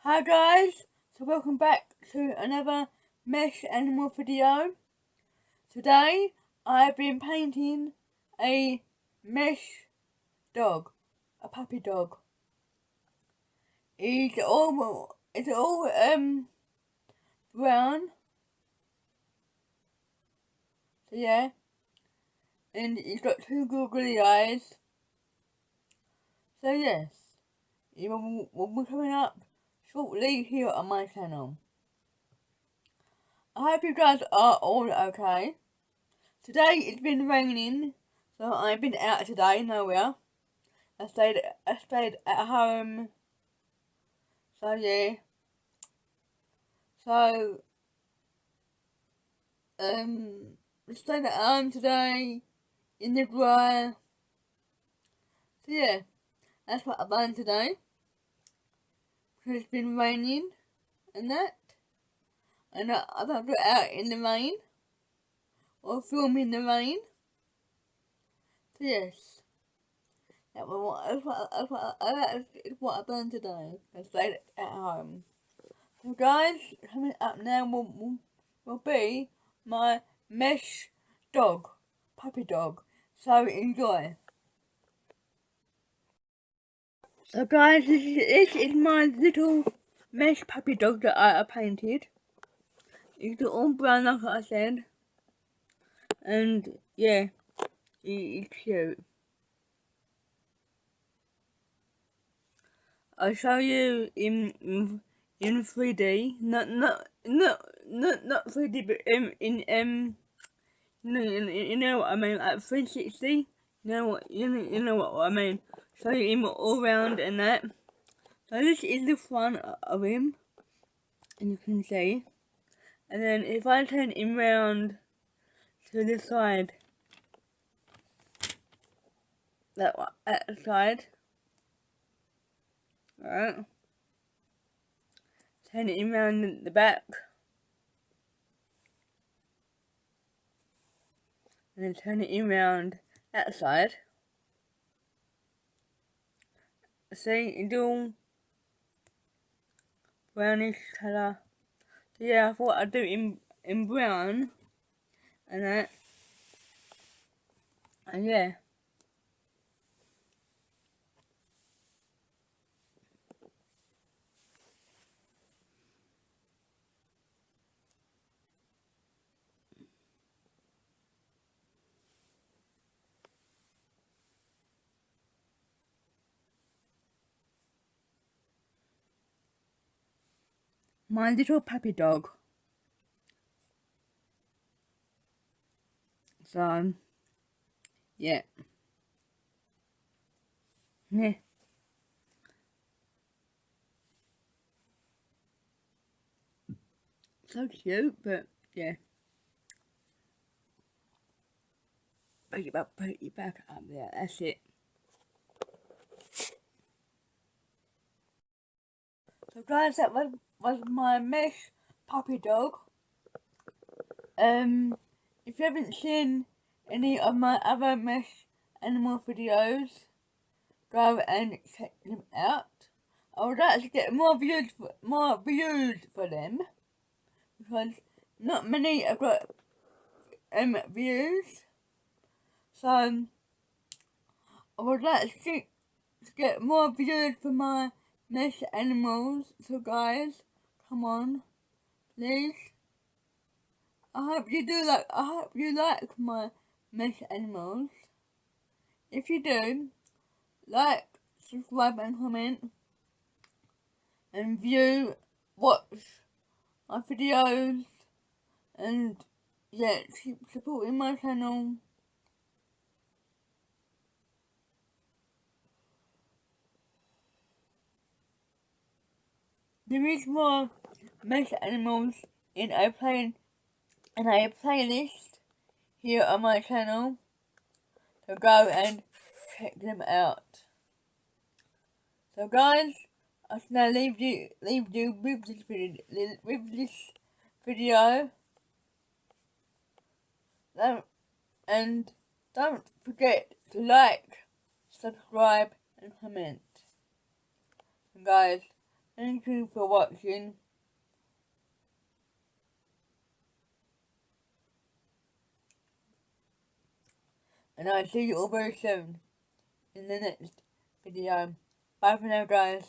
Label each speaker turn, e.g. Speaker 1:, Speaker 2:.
Speaker 1: Hi guys, so welcome back to another mesh animal video. Today I've been painting a mesh dog, a puppy dog. It's all brown. So yeah, and he's got two googly eyes. So yes, it will be coming up shortly here on my channel. I hope you guys are all okay. Today it's been raining, so I've been out today, nowhere. I stayed at home. So yeah. So I stayed at home today in the dry. So yeah, that's what I've done today. Because it's been raining and that. And I don't go out in the rain or film in the rain. So yes. That's what I've done today. I stayed at home. So guys, coming up now will be my mesh dog, puppy dog. So enjoy. So guys, this is my little mesh puppy dog that I painted. It's all brown like I said. And yeah, it's cute. I'll show you in 3D, not 3D, but you know what I mean, like 360. You know what I mean. Show you him all round and that. So this is the front of him, and you can see. And then if I turn him round to the side, that side, right? Turn him round the back, and then turn it round that side. See, it's all brownish colour. So yeah, I thought I'd do it in brown and that. And yeah. My little puppy dog. So yeah. Yeah. So cute, but yeah. Put it back up there, that's it. So guys, that was my mesh puppy dog. If you haven't seen any of my other mesh animal videos, go and check them out. I would like to get more views for them, because not many have got views. So I would like to get more views for my mesh animals. So guys, come on, please. I hope you like my mesh animals. If you do, like, subscribe and comment, and watch my videos, and yeah, keep supporting my channel. There is more mesh animals in a playlist here on my channel, so go and check them out. So guys, I shall now leave you with this video. And don't forget to like, subscribe and comment. And guys, Thank you for watching. And I'll see you all very soon in the next video. Bye for now, guys.